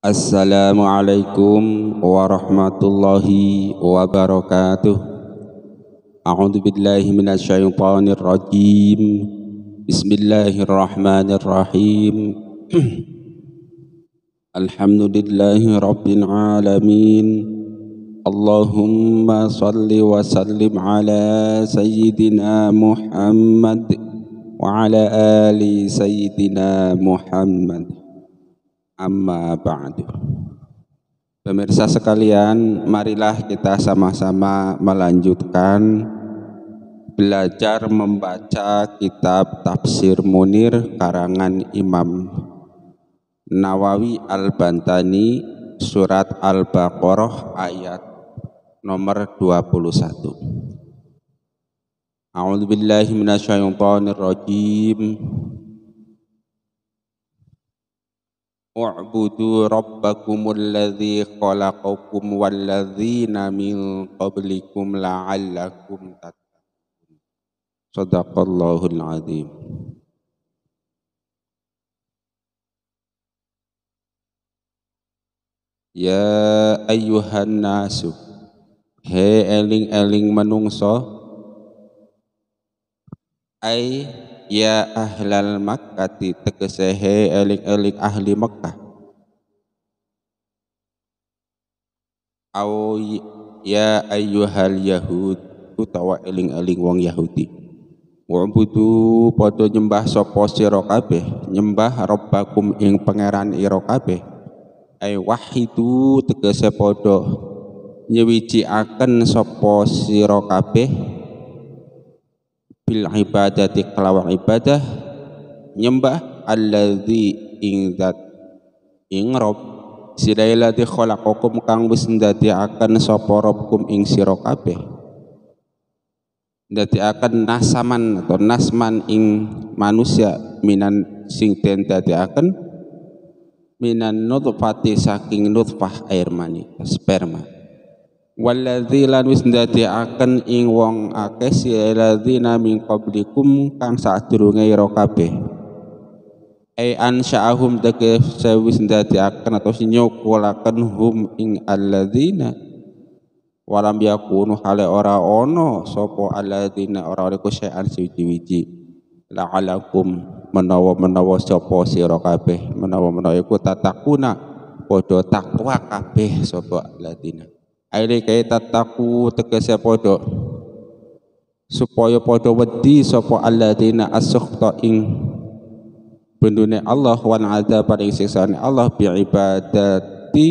Assalamualaikum warahmatullahi wabarakatuh. A'udzu billahi minasyaitonir rajim. Bismillahirrahmanirrahim. Alhamdulillahi rabbil alamin. Allahumma salli wa sallim ala sayyidina Muhammad wa ala ali sayyidina Muhammad. Amma ba'du. Pemirsa sekalian, marilah kita sama-sama melanjutkan belajar membaca kitab Tafsir Munir karangan Imam Nawawi Al-Bantani, surat Al-Baqarah ayat nomor 21. A'udzu billahi minasyaitonir rajim. U'budu rabbakumul ladzi khalaqakum wal ladzina min qablikum la'allakum tattaqun. Shadaqallahul azim. Ya ayyuhan nasu, he eling-eling manungso, ai ya ahlal makkati tegese he eling-eling ahli Makkah, au ya ayyuhal yahud utawa eling-eling wong Yahudi. Wa'budu padha nyembah sapa sira kabeh, nyembah rabbakum ing pangeran ira kabeh. Ai wahidu tegese padha nyewijiaken sapa sira kabeh bil ibadati kelawan ibadah, nyembah alladzi ing zat ing rob sidailati khalaqakum kang wis ndadekaken sapa robkum ing sira kabeh, ndadekaken nasaman atau nasman ing manusia minan sing den dadekaken minan nutfati saking nutfah air mani sperma. Walladzi lan wis ndadekaken ing wong akeh siladzina min qablikum kang sadurunge ira kabeh. Ai ansya'ahum tegese wis ndadekaken atau nyukulaken hum ing alladzina walam yakunu hale ora ono sapa alladzina ora iku syai'an suci-wiji la'alakum menawa sapa sira kabeh menawa iku tatakuna padha takwa kabeh sapa alladzina. Aile kaya tataku tegese podo supaya podo wedi sapa alladzina as-sukhta ing bendune Allah wan adzab ing siksane Allah bi ibadatihi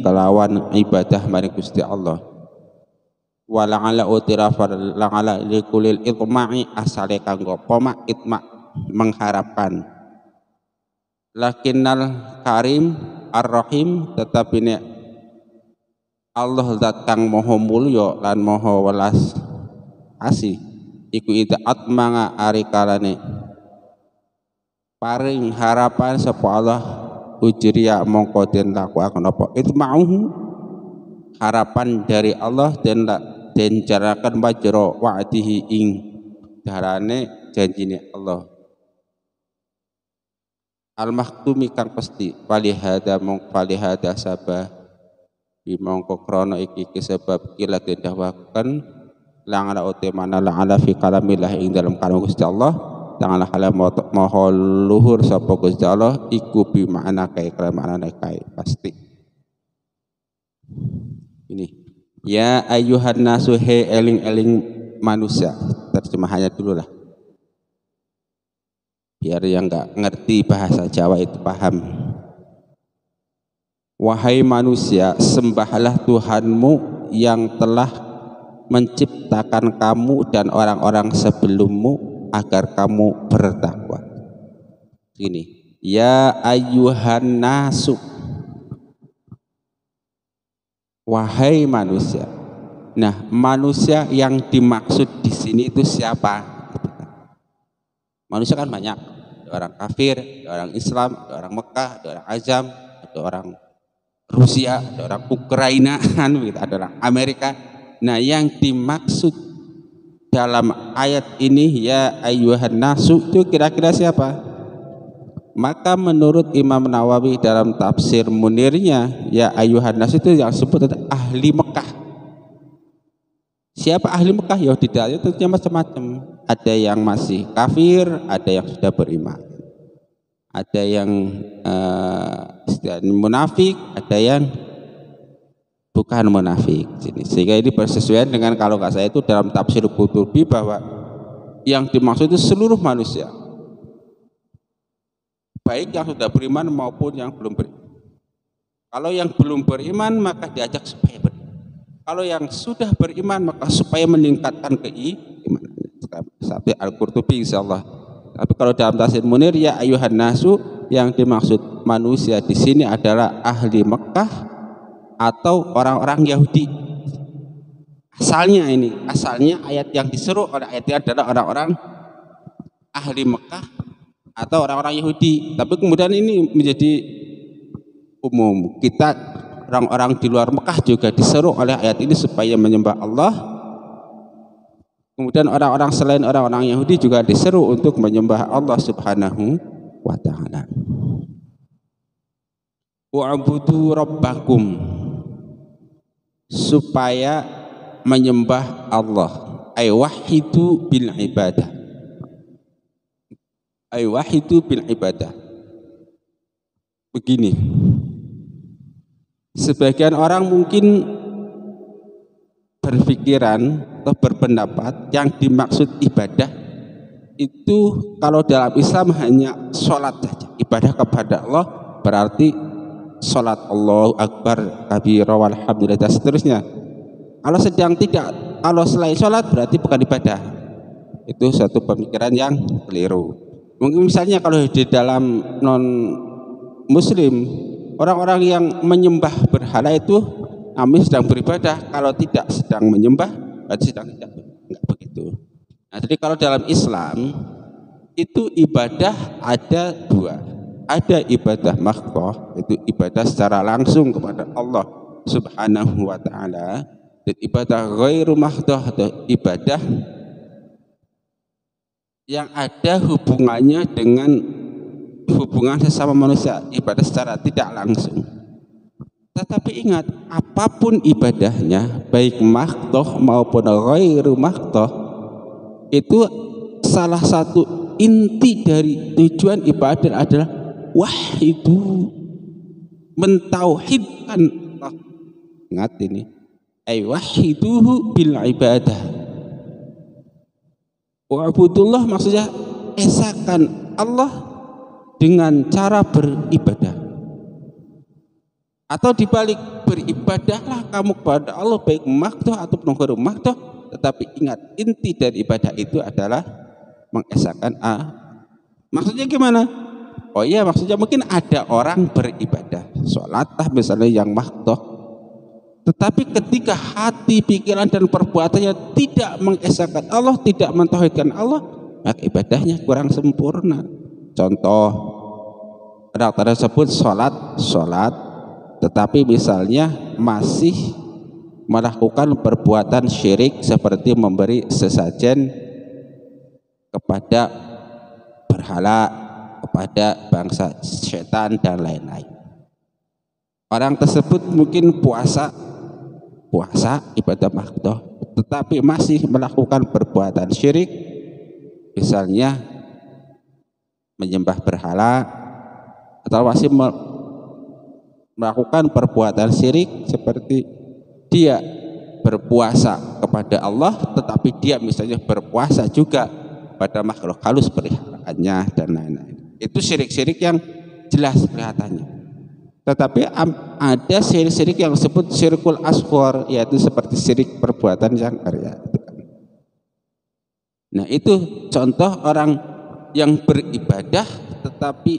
kelawan ibadah maring Gusti Allah. Wala'ala utirafar la'ala likulil itma'i asale kanggo poma itma mengharapkan. Lakinnal karim ar-rahim tetapi ne Allah zat kang maha mulya lan maha welas asih iku itaat manga ari kalane paring harapan sapa Allah ujriya mongko den lakuaken apa itma'uhu harapan dari Allah den jarakan majra wa'dihi ing darane janjine Allah al-makhtumi kang pasti falihada sabah bimongko krono iki sebab kila didahwaken la'ala utimana la'ala fi kalamillah ing dalam kalam Gusti Allah ta'ala hala maha luhur sapa Gusti Allah iku bi makna kae makna kae pasti. Ini ya ayyuhan nasu he eling-eling manusia, terjemahannya dulu lah biar yang nggak ngerti bahasa Jawa itu paham. Wahai manusia, sembahlah Tuhanmu yang telah menciptakan kamu dan orang-orang sebelummu agar kamu bertakwa. Ini ya ayyuhan nasu, wahai manusia. Nah, manusia yang dimaksud di sini itu siapa? Manusia kan banyak, ada orang kafir, ada orang Islam, ada orang Mekah, ada orang Azam, ada orang Rusia, ada orang Ukraina, ada orang Amerika. Nah, yang dimaksud dalam ayat ini ya ayyuhan nasu itu kira-kira siapa? Maka menurut Imam Nawawi dalam tafsir Munirnya, ya ayuhan nas itu yang disebut ahli Mekah. Siapa ahli Mekah? Ya di dalamnya tentunya macam-macam. Ada yang masih kafir, ada yang sudah beriman, ada yang munafik, ada yang bukan munafik. Sehingga ini bersesuaian dengan kalau nggak saya itu dalam tafsir Qurtubi bahwa yang dimaksud itu seluruh manusia, baik yang sudah beriman maupun yang belum beriman. Kalau yang belum beriman maka diajak supaya beriman. Kalau yang sudah beriman maka supaya meningkatkan keimanan. Sampai Al-Qurtubi insyaallah. Tapi kalau dalam tafsir Munir, ya ayuhan nasu, yang dimaksud manusia di sini adalah ahli Mekah atau orang-orang Yahudi. Asalnya ayat yang diseru oleh ayat ini adalah orang-orang ahli Mekah atau orang-orang Yahudi. Tapi kemudian ini menjadi umum. Kita orang-orang di luar Mekah juga diseru oleh ayat ini supaya menyembah Allah. Kemudian orang-orang selain orang-orang Yahudi juga diseru untuk menyembah Allah Subhanahu wa ta'ala. Wa'budu rabbakum, supaya menyembah Allah. Ay wahidu bil ibadah. Ay wahidu bil ibadah. Begini, sebagian orang mungkin berpikiran atau berpendapat yang dimaksud ibadah itu kalau dalam Islam hanya sholat saja. Ibadah kepada Allah berarti sholat Allahu Akbar kabira walhamdulillah dan seterusnya. Kalau sedang tidak, kalau selain sholat berarti bukan ibadah. Itu satu pemikiran yang keliru. Mungkin misalnya kalau di dalam non muslim, orang-orang yang menyembah berhala itu namanya sedang beribadah. Kalau tidak sedang menyembah berarti sedang tidak, enggak begitu. Nah, jadi kalau dalam Islam itu ibadah ada dua. Ada ibadah mahdhah, itu ibadah secara langsung kepada Allah Subhanahu wa ta'ala, dan ibadah ghairu mahdhah atau ibadah yang ada hubungannya dengan hubungan sesama manusia, ibadah secara tidak langsung. Tetapi ingat, apapun ibadahnya, baik mahdhah maupun ghairu mahdhah, itu salah satu inti dari tujuan ibadah adalah wahidu, mentauhidkan Allah. Ingat ini, ay wahiduhu bil ibadah. Wa'budullah maksudnya esakan Allah dengan cara beribadah. Atau dibalik, beribadahlah kamu kepada Allah baik mahdhah ataupun ghairu mahdhah, tetapi ingat inti dari ibadah itu adalah mengesakan Maksudnya gimana? Oh iya, maksudnya mungkin ada orang beribadah, sholatlah misalnya yang mahdhah, tetapi ketika hati, pikiran dan perbuatannya tidak mengesakan Allah, tidak mentauhidkan Allah, maka ibadahnya kurang sempurna. Contoh, ada tersebut sholat, tetapi misalnya masih melakukan perbuatan syirik seperti memberi sesajen kepada berhala, kepada bangsa setan dan lain-lain. Orang tersebut mungkin puasa ibadah mahdhah, tetapi masih melakukan perbuatan syirik, misalnya menyembah berhala, atau masih melakukan perbuatan syirik seperti dia berpuasa kepada Allah tetapi dia misalnya berpuasa juga pada makhluk halus peliharaannya dan lain-lain. Itu syirik-syirik yang jelas kelihatannya. Tetapi ada syirik-syirik yang disebut syirkul asghar, yaitu seperti syirik perbuatan yang ria. Nah, itu contoh orang yang beribadah tetapi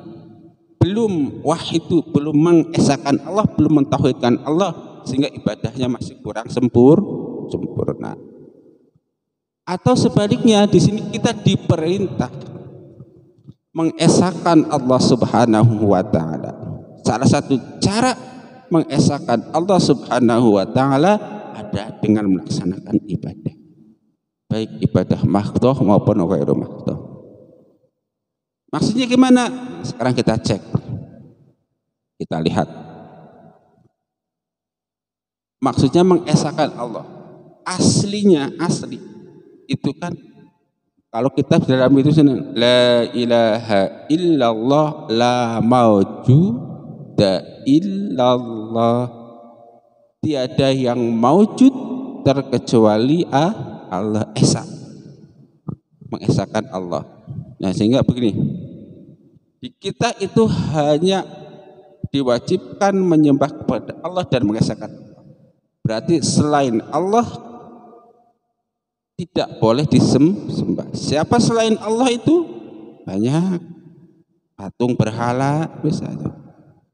belum wahidu, belum mengesakan Allah, belum mentauhidkan Allah, sehingga ibadahnya masih kurang sempurna. Atau sebaliknya, di sini kita diperintah mengesakan Allah Subhanahu wa ta'ala. Salah satu cara mengesakan Allah Subhanahu wa ta'ala ada dengan melaksanakan ibadah, baik ibadah mahdhah maupun ghairu mahdhah. Maksudnya gimana? Sekarang kita cek, kita lihat. Maksudnya mengesahkan Allah. Aslinya, asli itu kan kalau kita dalam itu senang, la ilaha illallah la maujuda illallah, tiada yang maujud terkecuali Allah. Esa, mengesahkan Allah. Nah, sehingga begini, di kita itu hanya diwajibkan menyembah kepada Allah dan mengesahkan. Berarti selain Allah tidak boleh disembah. Siapa selain Allah itu? Banyak. Patung berhala misalnya,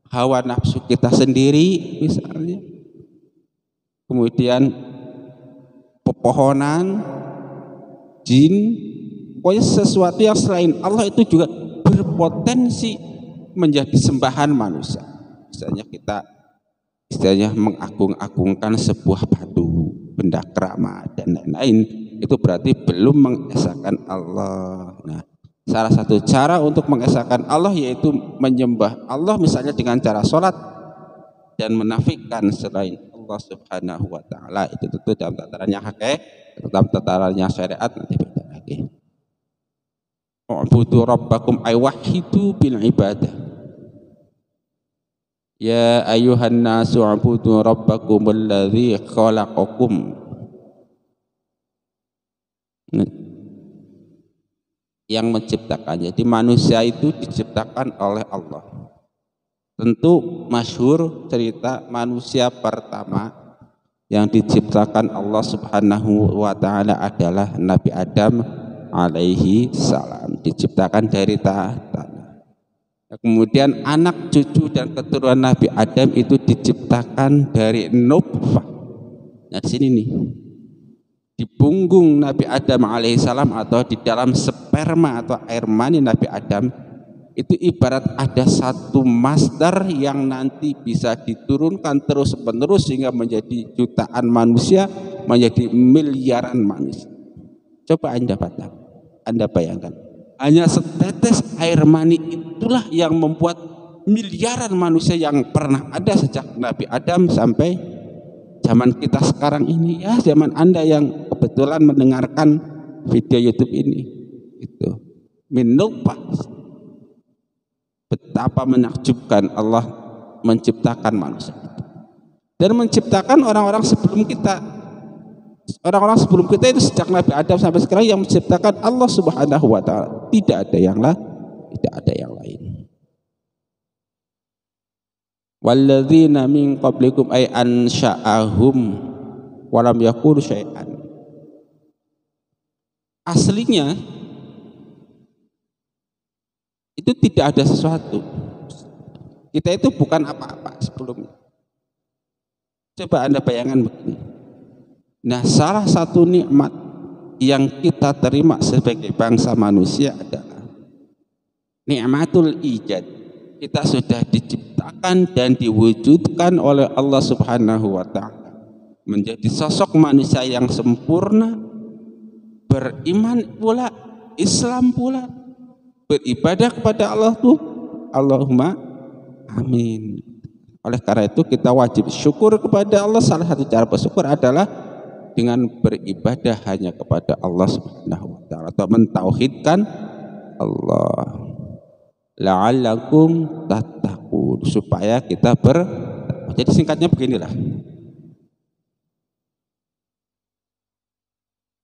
hawa nafsu kita sendiri misalnya, kemudian pepohonan, jin, pokoknya sesuatu yang selain Allah itu juga berpotensi menjadi sembahan manusia. Misalnya kita istilahnya mengagung-agungkan sebuah batu, benda keramat dan lain-lain, itu berarti belum mengesahkan Allah. Nah, salah satu cara untuk mengesahkan Allah yaitu menyembah Allah misalnya dengan cara sholat dan menafikan selain Allah Subhanahu wa ta'ala. Itu tentu dalam tatarannya hakikat, dalam tatarannya syariat nanti beda lagi. U'budu rabbakum ay wahidu bil ibadah. Ya ayuhan nasu u'budu rabbakum alladzi khalaqakum. Yang menciptakan. Jadi manusia itu diciptakan oleh Allah. Tentu masyhur cerita manusia pertama yang diciptakan Allah Subhanahu wa ta'ala adalah Nabi Adam alaihi salam. Diciptakan dari tanah. Kemudian anak cucu dan keturunan Nabi Adam itu diciptakan dari nutfah. Nah, di sini nih, di punggung Nabi Adam alaihissalam atau di dalam sperma atau air mani Nabi Adam itu ibarat ada satu masdar yang nanti bisa diturunkan terus menerus sehingga menjadi jutaan manusia, menjadi miliaran manusia. Coba Anda bayangkan. Hanya setetes air mani itulah yang membuat miliaran manusia yang pernah ada sejak Nabi Adam sampai zaman kita sekarang ini, ya zaman Anda yang kebetulan mendengarkan video YouTube ini. Itu min nutfah. Betapa menakjubkan Allah menciptakan manusia dan menciptakan orang-orang sebelum kita. Orang-orang sebelum kita itu sejak Nabi Adam sampai sekarang yang menciptakan Allah Subhanahu wa ta'ala. Tidak ada yang lain. Walladzina min qablikum ay ansha'ahum wa lam yakunu syai'an. Aslinya itu tidak ada sesuatu. Kita itu bukan apa-apa sebelumnya. Coba Anda bayangkan begini. Nah, salah satu nikmat yang kita terima sebagai bangsa manusia adalah nikmatul ijad. Kita sudah diciptakan dan diwujudkan oleh Allah Subhanahu wa ta'ala menjadi sosok manusia yang sempurna, beriman pula, Islam pula, beribadah kepada Allah tuh. Allahumma amin. Oleh karena itu kita wajib syukur kepada Allah. Salah satu cara bersyukur adalah dengan beribadah hanya kepada Allah Subhanahu wa ta'ala atau mentauhidkan Allah. La'allakum tattaqun, supaya kita jadi singkatnya beginilah.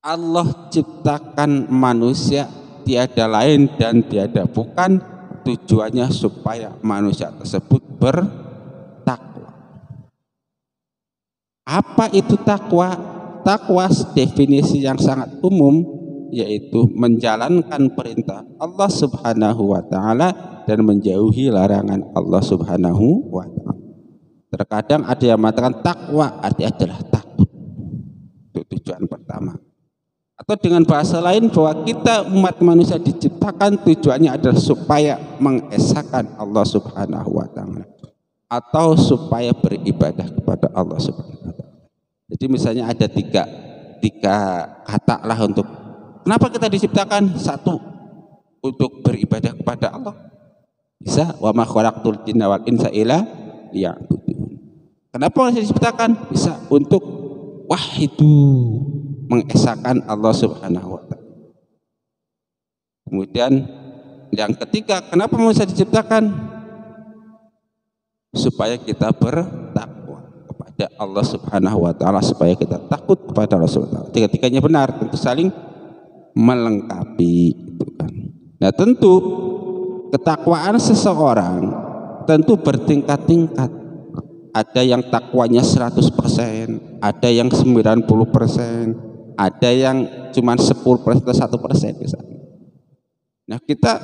Allah ciptakan manusia tiada lain dan tiada bukan, tujuannya supaya manusia tersebut bertakwa. Apa itu takwa? Takwa definisi yang sangat umum yaitu menjalankan perintah Allah Subhanahu wa ta'ala dan menjauhi larangan Allah Subhanahu wa ta'ala. Terkadang ada yang mengatakan takwa artinya adalah takut. Itu tujuan pertama. Atau dengan bahasa lain bahwa kita umat manusia diciptakan tujuannya adalah supaya mengesahkan Allah Subhanahu wa ta'ala atau supaya beribadah kepada Allah Subhanahu wa ta'ala. Jadi misalnya ada tiga kata lah untuk kenapa kita diciptakan. Satu, untuk beribadah kepada Allah? Bisa. Wa ma khalaqtul jinna wal insa illa liya'budun. Kenapa manusia diciptakan? Bisa untuk wahidu, mengesahkan Allah Subhanahu wa taala. Kemudian yang ketiga, kenapa manusia diciptakan? Supaya kita bertakwa kepada Allah Subhanahu wa taala, supaya kita takut kepada Allah Subhanahu wa taala. Tiga-tiganya benar, tentu saling melengkapi gitu kan. Nah, tentu ketakwaan seseorang tentu bertingkat-tingkat. Ada yang takwanya 100%, ada yang 90%, ada yang cuma 10% atau 1% misalnya. Nah, kita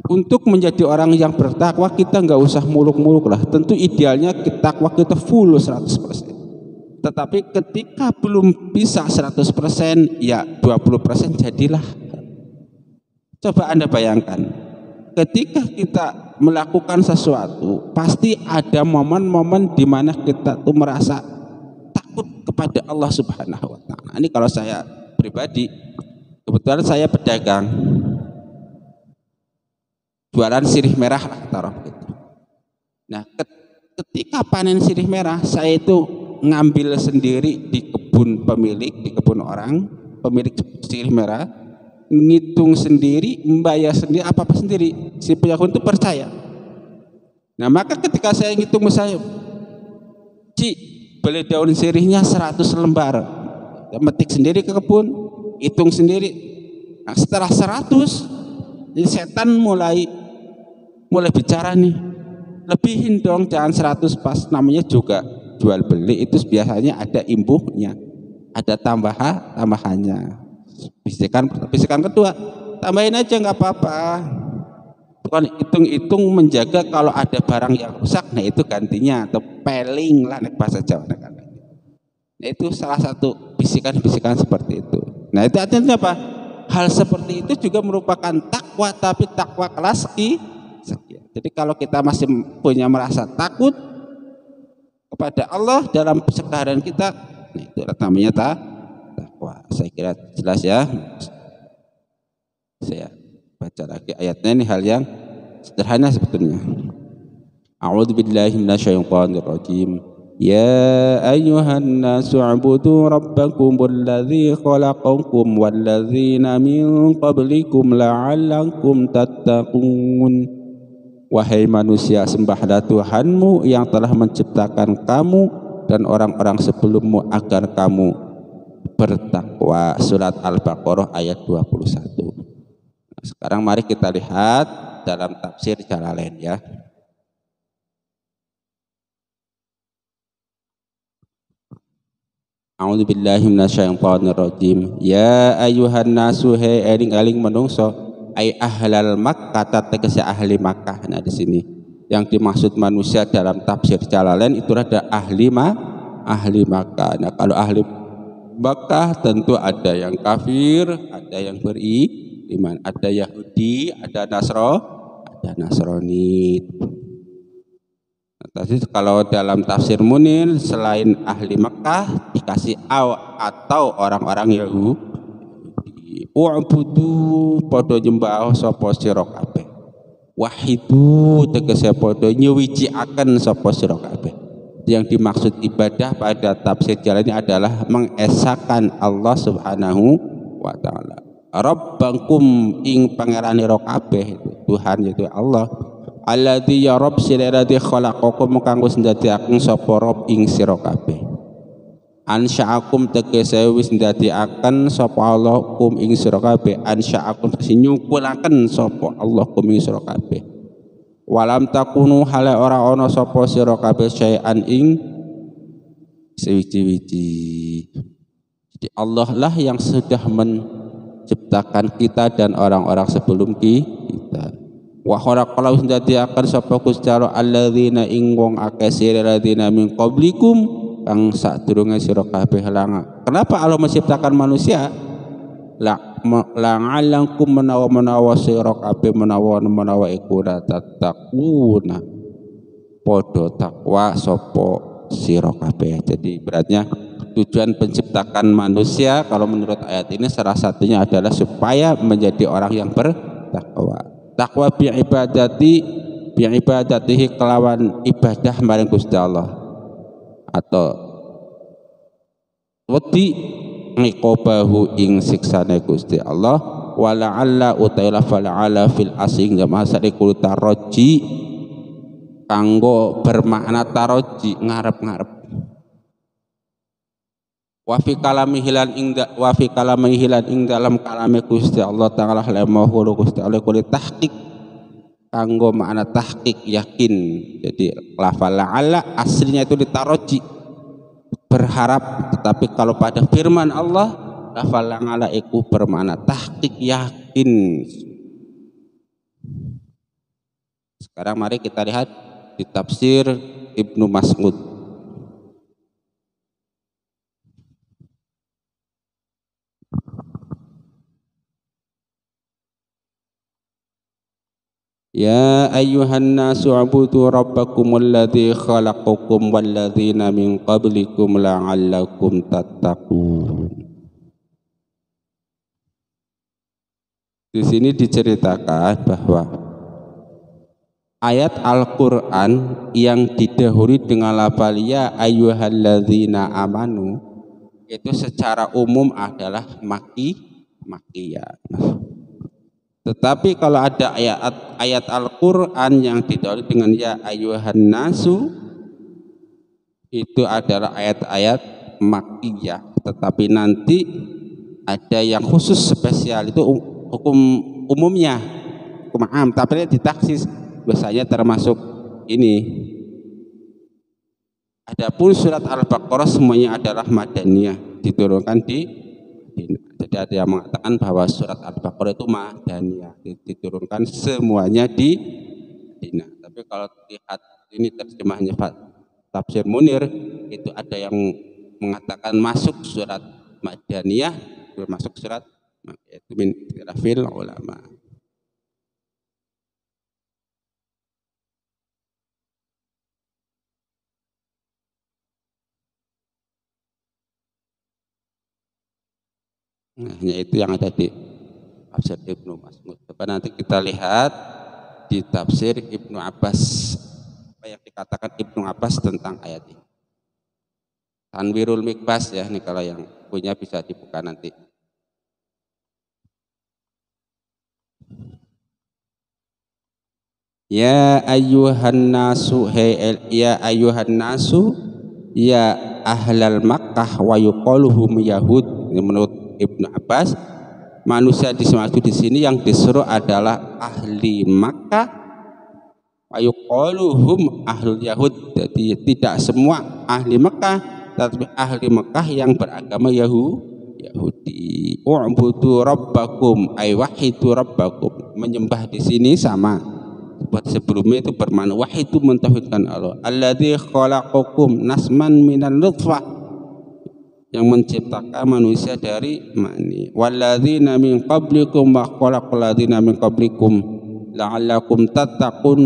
untuk menjadi orang yang bertakwa, kita nggak usah muluk-muluk lah. Tentu idealnya takwa kita full 100%. Tetapi ketika belum bisa 100%, ya 20% jadilah. Coba Anda bayangkan, ketika kita melakukan sesuatu, pasti ada momen-momen di mana kita tuh merasa takut kepada Allah Subhanahu wa taala. Ini kalau saya pribadi, kebetulan saya pedagang, jualan sirih merah lah taruh gitu. Nah, ketika panen sirih merah, saya itu ngambil sendiri di kebun pemilik, di kebun orang pemilik sirih merah, ngitung sendiri, membayar sendiri, apa-apa sendiri. Si punya kebun itu percaya. Nah, maka ketika saya ngitung, saya beli daun sirihnya 100 lembar, metik sendiri ke kebun, hitung sendiri. Nah, setelah 100, jadi setan mulai bicara nih, lebihin dong, jangan 100, pas namanya juga jual beli itu biasanya ada imbuhnya, ada tambahannya. Bisikan kedua, tambahin aja nggak apa-apa. Bukan hitung-hitung menjaga kalau ada barang yang rusak, nah itu gantinya, atau peling lah bahasa Jawa. Nah, itu salah satu bisikan-bisikan seperti itu. Nah, itu artinya apa? Hal seperti itu juga merupakan takwa, tapi takwa kelas sekian. Jadi kalau kita masih punya merasa takut kepada Allah dalam keseharian kita, nah itu namanya takwa. Saya kira jelas ya. Saya baca lagi ayatnya, ini hal yang sederhana sebetulnya. A'udzubillahi minasyaitonirrajim. Ya ayyuhan nasu u'budu rabbakumul ladzi khalaqakum wal ladzina min qablikum la'allakum tattaqun. Wahai manusia, sembahlah Tuhanmu yang telah menciptakan kamu dan orang-orang sebelummu agar kamu bertakwa. Surat Al-Baqarah ayat 21. Nah, sekarang mari kita lihat dalam tafsir Jalalain ya. A'udzubillahi minasyaitonirrajim. Ya ayyuhan nasu, he eling-eling manungsa, ai ahlal Makkah, tegese ahli Makkah. Nah, di sini yang dimaksud manusia dalam tafsir Jalalain itu ada ahli Makkah. Nah, kalau ahli Makkah tentu ada yang kafir, ada yang beriman, ada Yahudi, ada Nasrani. Tadi kalau dalam tafsir Munir, selain ahli Mekah dikasih atau orang-orang Yahudi. U'budu padha nyembah sapa sira kabeh. Wahidu tegese padha nyuwiciaken sapa sira kabeh. Yang dimaksud ibadah pada tafsir jalan ini adalah mengesahkan Allah Subhanahu wa taala. Rabbakum ing pangeranira kabeh, Tuhan yaitu Allah. Alladzi ya Rabb sirati khalaqakum kang wis ndadekaken sapa Rabb ing sira kabeh. Ansya'akum tegese wis ndadekaken sapa Allah kum ing sira kabeh. Ansya'akum nyukulaken sapa Allah kum ing sira kabeh. Walam takunu hale ora ana sapa sira kabeh syai'an ing sewiji-wiji. Jadi Allah lah yang sudah menciptakan kita dan orang-orang sebelum kita. Wa khalaqala wis ndadekaken sapa Gusti Allah alladzina ing wong akeh siralladzina min qablikum kang sadurunge sira kabeh lang. Kenapa Allah menciptakan manusia? La'allakum menawa sira kabeh menawa iku tattaquna. Padha takwa sapa sira kabeh. Jadi beratnya tujuan penciptakan manusia kalau menurut ayat ini salah satunya adalah supaya menjadi orang yang taqwa. Taqwa bi ibadatihi kelawan ibadah maring Gusti Allah, atau wedi ngiqobahu ing siksane Gusti Allah, wala'alla utaila fala'ala fil asing jamaah sadikul taroji kanggo bermakna taroji ngarep-ngarep. Wa fi kalamihilan ing dalam kalame Gusti Allah taala lemahu Gusti Allah kuli tahqiq kanggo makna tahqiq yakin. Jadi lafal la'alla aslinya itu ditaroji berharap, tetapi kalau pada firman Allah lafal la'alla iku bermakna tahqiq yakin. Sekarang mari kita lihat di tafsir Ibnu Mas'ud. Ya ayyuhan nasu ubudu rabbakumul ladzi khalaqakum wal ladzina min qablikum la'allakum tattaqun. Di sini diceritakan bahwa ayat Al-Qur'an yang didahului dengan lafal ya ayyuhalladzina amanu itu secara umum adalah makiyah. Tetapi kalau ada ayat Al-Qur'an yang didahului dengan ya ayyuhan nasu, itu adalah ayat-ayat makkiyah, tetapi nanti ada yang khusus spesial, itu hukum umumnya, hukum am, tapi ditaksis biasanya termasuk ini. Adapun surat Al-Baqarah semuanya adalah madaniyah, diturunkan di Madinah. Jadi ada yang mengatakan bahwa surat Al-Baqarah itu madaniyah, diturunkan semuanya di Madinah. Tapi kalau lihat ini terjemahnya Tafsir Munir, itu ada yang mengatakan masuk surat madaniyah, masuk surat itu min khilafil ulama. Nah, itu yang ada di tafsir Ibnu Mas'ud. Coba nanti kita lihat di tafsir Ibnu Abbas, apa yang dikatakan Ibnu Abbas tentang ayat ini. Tanwirul Mikbas ya, ini kalau yang punya bisa dibuka nanti. Ya ayyuhan nasu, ya ayyuhan nasu, ya ahlal Makkah wa yuqaluhum yahud. Ini menurut Ibnu Abbas, manusia dimaksud di sini yang disuruh adalah ahli Makkah, wa yuqaluhum ahlul yahud. Jadi tidak semua ahli Makkah, tetapi ahli Makkah yang beragama Yahudi. U'budu rabbakum ay wahidu rabbakum. Menyembah di sini sama. Buat sebelumnya itu bermakna wahid, itu mentauhidkan Allah. Alladzi khalaqakum nasman minan nutfah, yang menciptakan manusia dari mani. Walladzina min qablikum wa khalaqal ladzina min qablikum la'allakum tattaqun,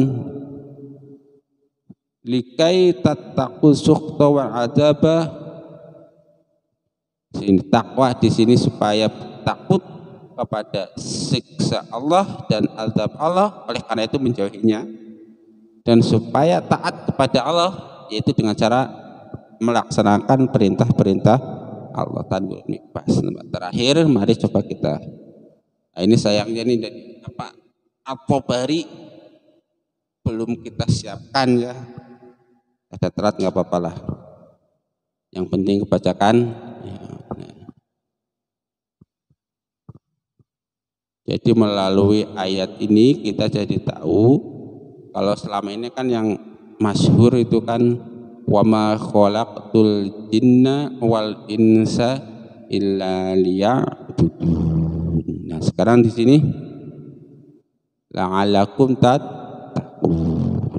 likai tattaqu sukhta wal adzaba. Sini takwa di sini supaya takut kepada siksa Allah dan azab Allah, oleh karena itu menjauhinya, dan supaya taat kepada Allah yaitu dengan cara melaksanakan perintah-perintah Allah. Tanwir Mikbas. Terakhir mari coba kita, nah ini sayangnya nih dari apa bari belum kita siapkan ya, ada telat nggak apa-apa lah, yang penting kebacakan ya. Jadi melalui ayat ini kita jadi tahu kalau selama ini kan yang masyhur itu kan wa ma khalaqtul jinna wal insa illa liya'budun. Nah, sekarang di sini la'alakum tattaqun.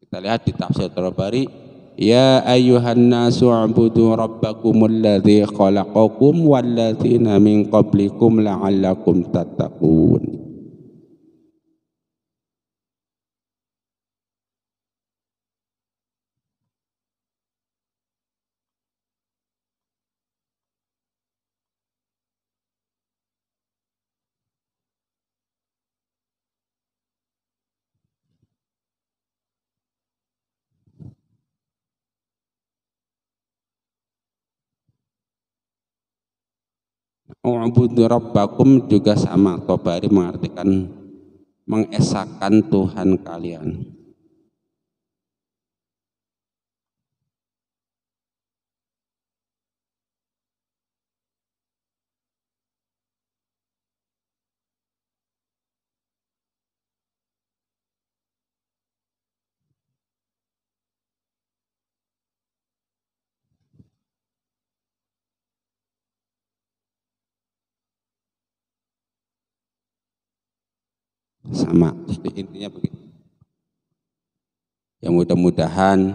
Kita lihat di tafsir Tabari, ya ayyuhan nasu ubudu rabbakumul ladzi khalaqakum wal ladzina min qablikum la'allakum tattaqun. U'budu rabbakum juga sama, Tobari mengartikan mengesahkan Tuhan kalian. Sama, jadi intinya begitu. Yang mudah-mudahan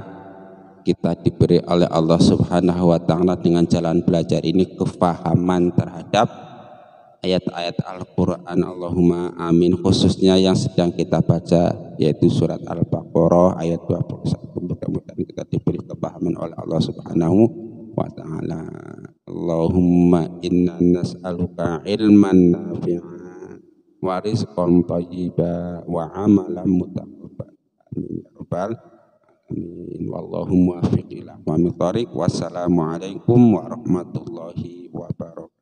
kita diberi oleh Allah Subhanahu wa Ta'ala dengan jalan belajar ini kefahaman terhadap ayat-ayat Al-Quran. Allahumma amin. Khususnya yang sedang kita baca, yaitu surat Al-Baqarah ayat 21. Mudah-mudahan kita diberi kefahaman oleh Allah Subhanahu wa Ta'ala. Allahumma inna nas'aluka ilman nafi'an wa rizqan thayyiban wa amalan mutaqabbal. Amin ya rabbal alamin. Wallahu muwaffiq ila aqwamit thoriq. Wassalamualaikum warahmatullahi wabarakatuh.